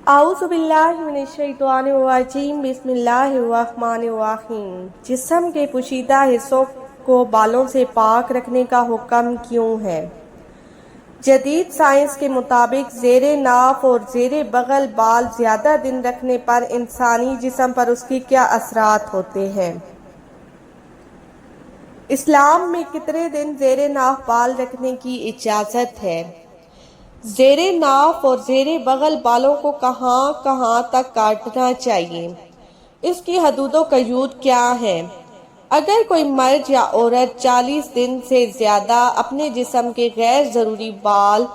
اعوذ باللہ من الشیطان الرجیم بسم اللہ الرحمن الرحیم۔ جسم کے پوشیدہ حصوں کو بالوں سے پاک رکھنے کا حکم کیوں ہے؟ جدید سائنس کے مطابق زیر ناف اور زیر بغل بال زیادہ دن رکھنے پر انسانی جسم پر اس کی کیا اثرات ہوتے ہیں؟ اسلام میں کتنے دن زیر ناف بال رکھنے کی اجازت ہے؟ زیر ناف اور زیر بغل بالوں کو کہاں تک کاٹنا چاہیے؟ اس کی حدود و قیود کیا ہیں؟ اگر کوئی مرد یا عورت 40 دن سے زیادہ اپنے جسم کے غیر ضروری بال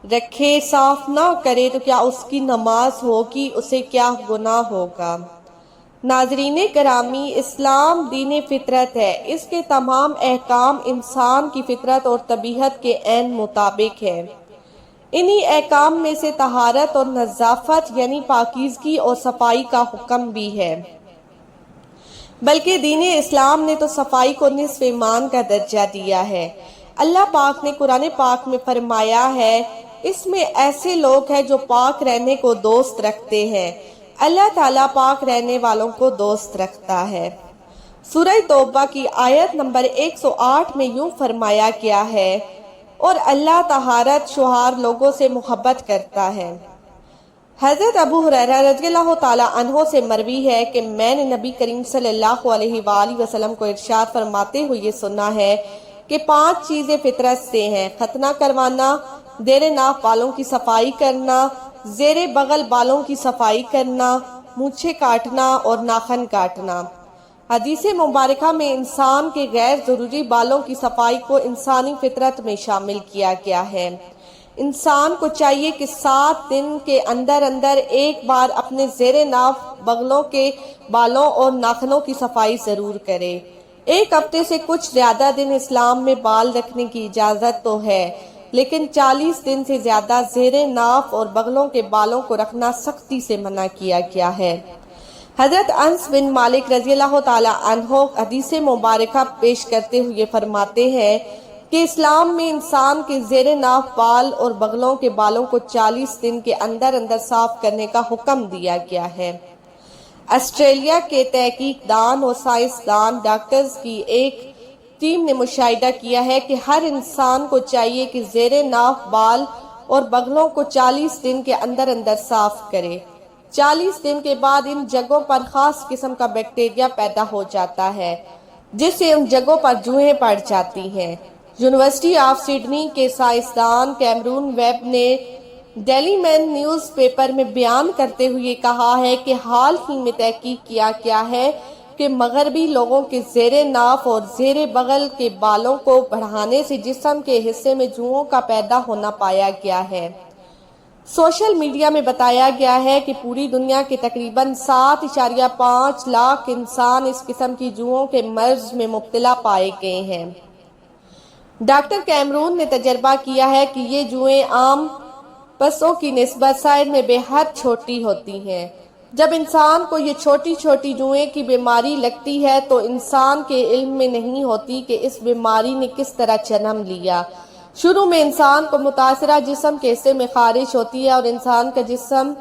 رکھے صاف نہ کرے تو کیا اس کی نماز ہوگی؟ اسے کیا گناہ ہوگا؟ ناظرین گرامی، اسلام دین فطرت ہے۔ اس کے تمام احکام انسان کی فطرت اور طبیعت کے عین مطابق ہے۔ انہی احکام میں سے طہارت اور نظافت یعنی پاکیزگی اور صفائی کا حکم بھی ہے۔ بلکہ دین اسلام نے تو صفائی کو نصف ایمان کا درجہ دیا ہے۔ اللہ پاک نے قرآن پاک میں فرمایا ہے، اس میں ایسے لوگ ہیں جو پاک رہنے کو دوست رکھتے ہیں۔ اللہ تعالیٰ پاک رہنے والوں کو دوست رکھتا ہے۔ سورہ توبہ کی آیت نمبر 108 میں یوں فرمایا گیا ہے، اور اللہ طہارت شوہر لوگوں سے محبت کرتا ہے۔ حضرت ابو ہریرہ رضی اللہ تعالیٰ عنہ سے مروی ہے کہ میں نے نبی کریم صلی اللہ علیہ وآلہ وسلم کو ارشاد فرماتے ہوئے سنا ہے کہ 5 چیزیں فطرت سے ہیں: ختنہ کروانا، زیر ناف بالوں کی صفائی کرنا، زیر بغل بالوں کی صفائی کرنا، مونچھیں کاٹنا اور ناخن کاٹنا۔ حدیث مبارکہ میں انسان کے غیر ضروری بالوں کی صفائی کو انسانی فطرت میں شامل کیا گیا ہے۔ انسان کو چاہیے کہ 7 دن کے اندر ایک بار اپنے زیر ناف بغلوں کے بالوں اور ناخنوں کی صفائی ضرور کرے۔ 1 ہفتے سے کچھ زیادہ دن اسلام میں بال رکھنے کی اجازت تو ہے، لیکن 40 دن سے زیادہ زیر ناف اور بغلوں کے بالوں کو رکھنا سختی سے منع کیا گیا ہے۔ حضرت انس بن مالک رضی اللہ تعالیٰ عنہ حدیث مبارکہ پیش کرتے ہوئے فرماتے ہیں کہ اسلام میں انسان کے زیر ناف بال اور بغلوں کے بالوں کو 40 دن کے اندر صاف کرنے کا حکم دیا گیا ہے۔ آسٹریلیا کے تحقیق دان اور سائنسدان ڈاکٹرز کی ایک ٹیم نے مشاہدہ کیا ہے کہ ہر انسان کو چاہیے کہ زیر ناف بال اور بغلوں کو 40 دن کے اندر صاف کرے۔ 40 دن کے بعد ان جگہوں پر خاص قسم کا بیکٹیریا پیدا ہو جاتا ہے، جس سے ان جگہوں پر جوئیں پڑ جاتی ہیں۔ یونیورسٹی آف سڈنی کے سائنسدان کیمرون ویب نے ڈیلی مین نیوز پیپر میں بیان کرتے ہوئے کہا ہے کہ حال ہی میں تحقیق کیا گیا ہے کہ مغربی لوگوں کے زیر ناف اور زیر بغل کے بالوں کو بڑھانے سے جسم کے حصے میں جوؤں کا پیدا ہونا پایا گیا ہے۔ سوشل میڈیا میں بتایا گیا ہے کہ پوری دنیا کے تقریباً 7.5 لاکھ انسان اس قسم کی جوؤں کے مرض میں مبتلا پائے گئے ہیں۔ ڈاکٹر کیمرون نے تجربہ کیا ہے کہ یہ جوئیں عام پسوں کی نسبت سائز میں بے حد چھوٹی ہوتی ہیں۔ جب انسان کو یہ چھوٹی جوئیں کی بیماری لگتی ہے تو انسان کے علم میں نہیں ہوتی کہ اس بیماری نے کس طرح جنم لیا۔ شروع میں انسان کو متاثرہ جسم کے حصے میں خارش ہوتی ہے اور انسان کا جسم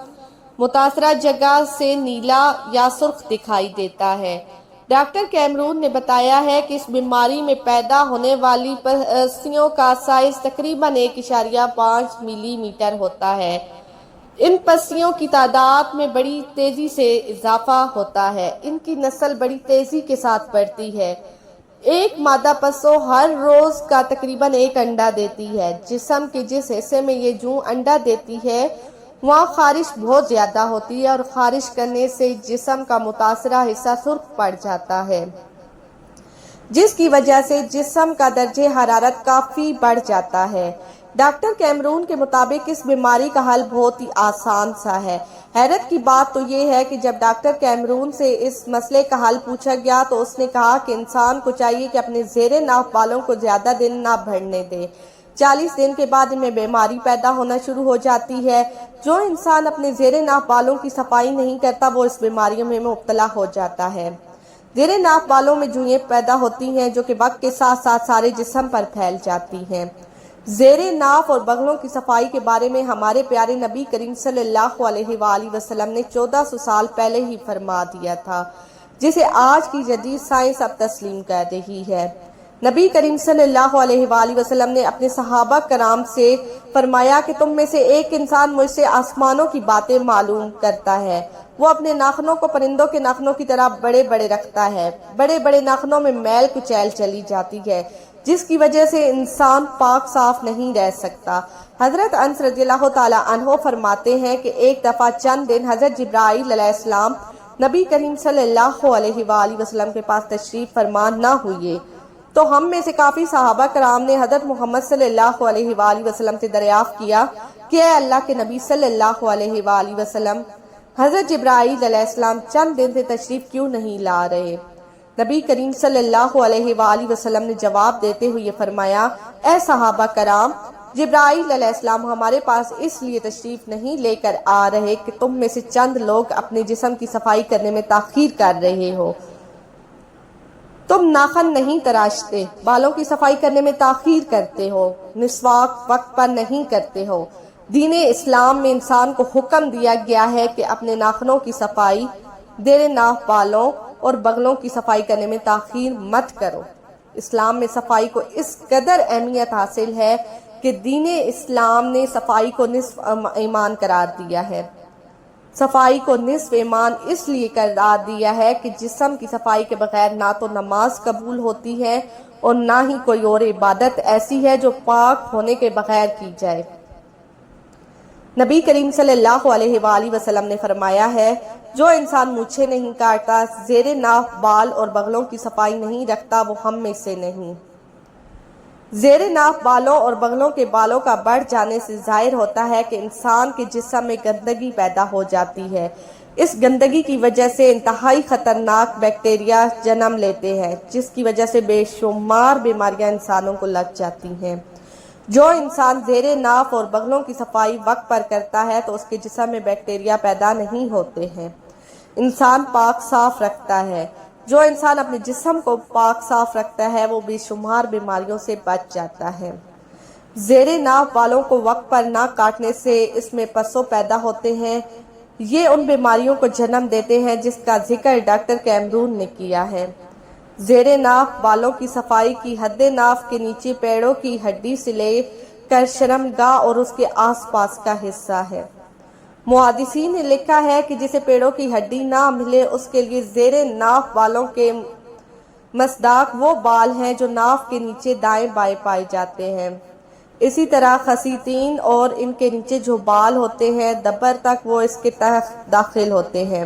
متاثرہ جگہ سے نیلا یا سرخ دکھائی دیتا ہے۔ ڈاکٹر کیمرون نے بتایا ہے کہ اس بیماری میں پیدا ہونے والی پسیوں کا سائز تقریباً 1.5 ملی میٹر ہوتا ہے۔ ان پسیوں کی تعداد میں بڑی تیزی سے اضافہ ہوتا ہے۔ ان کی نسل بڑی تیزی کے ساتھ بڑھتی ہے۔ ایک مادہ پسو ہر روز کا تقریباً 1 انڈا دیتی ہے۔ جسم کے جس حصے میں یہ جوں انڈا دیتی ہے وہاں خارش بہت زیادہ ہوتی ہے اور خارش کرنے سے جسم کا متاثرہ حصہ سرخ پڑ جاتا ہے، جس کی وجہ سے جسم کا درجہ حرارت کافی بڑھ جاتا ہے۔ ڈاکٹر کیمرون کے مطابق اس بیماری کا حل بہت ہی آسان سا ہے۔ حیرت کی بات تو یہ ہے کہ جب ڈاکٹر کیمرون سے اس مسئلے کا حل پوچھا گیا تو اس نے کہا کہ انسان کو چاہیے کہ اپنے زیر ناف بالوں کو زیادہ دن نہ بڑھنے دے۔ 40 دن کے بعد ان میں بیماری پیدا ہونا شروع ہو جاتی ہے۔ جو انسان اپنے زیر ناف بالوں کی صفائی نہیں کرتا وہ اس بیماریوں میں مبتلا ہو جاتا ہے۔ زیر ناف بالوں میں جوئیں پیدا ہوتی ہیں جو کہ وقت کے ساتھ ساتھ سارے جسم پر پھیل جاتی ہیں۔ زیر ناف اور بغلوں کی صفائی کے بارے میں ہمارے پیارے نبی کریم صلی اللہ علیہ وآلہ وسلم نے 1400 سال پہلے ہی فرما دیا تھا، جسے آج کی جدید سائنس اب تسلیم کر رہی ہے۔ نبی کریم صلی اللہ علیہ وآلہ وسلم نے اپنے صحابہ کرام سے فرمایا کہ تم میں سے ایک انسان مجھ سے آسمانوں کی باتیں معلوم کرتا ہے۔ وہ اپنے ناخنوں کو پرندوں کے ناخنوں کی طرح بڑے بڑے رکھتا ہے۔ بڑے بڑے ناخنوں میں میل کچیل چلی جاتی ہے، جس کی وجہ سے انسان پاک صاف نہیں رہ سکتا۔ حضرت انس رضی اللہ تعالی عنہ فرماتے ہیں کہ ایک دفعہ چند دن حضرت جبرائیل علیہ السلام نبی کریم صلی اللہ علیہ وآلہ وسلم کے پاس تشریف فرما نہ ہوئے، تو ہم میں سے کافی صحابہ کرام نے حضرت محمد صلی اللہ علیہ وآلہ وسلم سے دریافت کیا کہ اے اللہ کے نبی صلی اللہ علیہ وآلہ وسلم، حضرت جبرائیل علیہ السلام چند دن سے تشریف کیوں نہیں لا رہے؟ نبی کریم صلی اللہ علیہ وآلہ وسلم نے جواب دیتے ہوئے فرمایا، اے صحابہ کرام، جبرائیل علیہ السلام ہمارے پاس اس لیے تشریف نہیں لے کر آ رہے کہ تم میں سے چند لوگ اپنے جسم کی صفائی کرنے میں تاخیر کر رہے ہو۔ تم ناخن نہیں تراشتے، بالوں کی صفائی کرنے میں تاخیر کرتے ہو، مسواک وقت پر نہیں کرتے ہو۔ دین اسلام میں انسان کو حکم دیا گیا ہے کہ اپنے ناخنوں کی صفائی، زیر ناف بالوں اور بغلوں کی صفائی کرنے میں تاخیر مت کرو۔ اسلام میں صفائی کو اس قدر اہمیت حاصل ہے کہ دین اسلام نے صفائی کو نصف ایمان قرار دیا ہے۔ صفائی کو نصف ایمان اس لیے قرار دیا ہے کہ جسم کی صفائی کے بغیر نہ تو نماز قبول ہوتی ہے اور نہ ہی کوئی اور عبادت ایسی ہے جو پاک ہونے کے بغیر کی جائے۔ نبی کریم صلی اللہ علیہ وآلہ وسلم نے فرمایا ہے، جو انسان مونچھیں نہیں کاٹتا، زیر ناف بال اور بغلوں کی صفائی نہیں رکھتا، وہ ہم میں سے نہیں۔ زیر ناف بالوں اور بغلوں کے بالوں کا بڑھ جانے سے ظاہر ہوتا ہے کہ انسان کے جسم میں گندگی پیدا ہو جاتی ہے۔ اس گندگی کی وجہ سے انتہائی خطرناک بیکٹیریا جنم لیتے ہیں، جس کی وجہ سے بے شمار بیماریاں انسانوں کو لگ جاتی ہیں۔ جو انسان زیر ناف اور بغلوں کی صفائی وقت پر کرتا ہے تو اس کے جسم میں بیکٹیریا پیدا نہیں ہوتے ہیں۔ انسان پاک صاف رکھتا ہے۔ جو انسان اپنے جسم کو پاک صاف رکھتا ہے وہ بے شمار بیماریوں سے بچ جاتا ہے۔ زیر ناف بالوں کو وقت پر نہ کاٹنے سے اس میں پسوں پیدا ہوتے ہیں۔ یہ ان بیماریوں کو جنم دیتے ہیں جس کا ذکر ڈاکٹر کیمرون نے کیا ہے۔ زیر ناف بالوں کی صفائی کی حد ناف کے نیچے پیڑوں کی ہڈی سے لے کر شرمگاہ اور اس کے آس پاس کا حصہ ہے۔ محدثین نے لکھا ہے کہ جسے پیڑوں کی ہڈی نہ ملے اس کے لیے زیر ناف بالوں کے مصداق وہ بال ہیں جو ناف کے نیچے دائیں بائیں پائے جاتے ہیں۔ اسی طرح خصیتین اور ان کے نیچے جو بال ہوتے ہیں دبر تک وہ اس کے تحت داخل ہوتے ہیں۔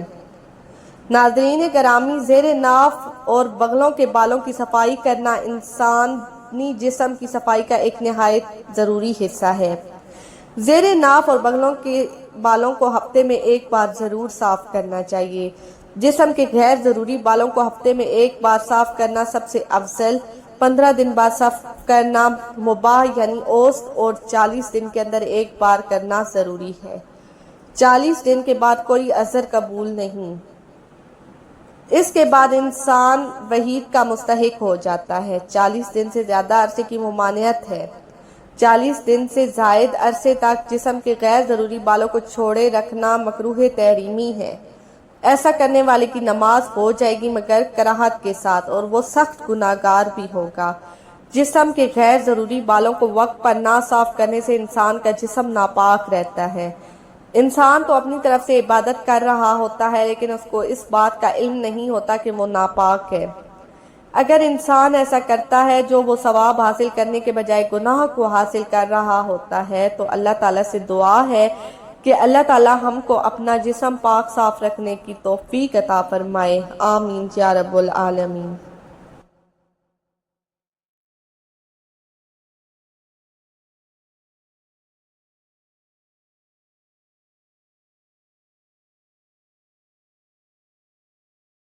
ناظرین گرامی، زیر ناف اور بغلوں کے بالوں کی صفائی کرنا انسانی جسم کی صفائی کا ایک نہایت ضروری حصہ ہے۔ زیر ناف اور بغلوں کے بالوں کو ہفتے میں ایک بار ضرور صاف کرنا چاہیے۔ جسم کے غیر ضروری بالوں کو ہفتے میں ایک بار صاف کرنا سب سے افضل، 15 دن بعد صاف کرنا مباح یعنی اوسط، اور 40 دن کے اندر ایک بار کرنا ضروری ہے۔ 40 دن کے بعد کوئی عذر قبول نہیں۔ اس کے بعد انسان وعید کا مستحق ہو جاتا ہے۔ 40 دن سے زیادہ عرصے کی ممانعت ہے۔ 40 دن سے زائد عرصے تک جسم کے غیر ضروری بالوں کو چھوڑے رکھنا مکروہ تحریمی ہے۔ ایسا کرنے والے کی نماز ہو جائے گی مگر کراہت کے ساتھ، اور وہ سخت گناہگار بھی ہوگا۔ جسم کے غیر ضروری بالوں کو وقت پر نہ صاف کرنے سے انسان کا جسم ناپاک رہتا ہے۔ انسان تو اپنی طرف سے عبادت کر رہا ہوتا ہے لیکن اس کو اس بات کا علم نہیں ہوتا کہ وہ ناپاک ہے۔ اگر انسان ایسا کرتا ہے جو وہ ثواب حاصل کرنے کے بجائے گناہ کو حاصل کر رہا ہوتا ہے تو اللہ تعالیٰ سے دعا ہے کہ اللہ تعالیٰ ہم کو اپنا جسم پاک صاف رکھنے کی توفیق عطا فرمائے۔ آمین یا رب العالمین۔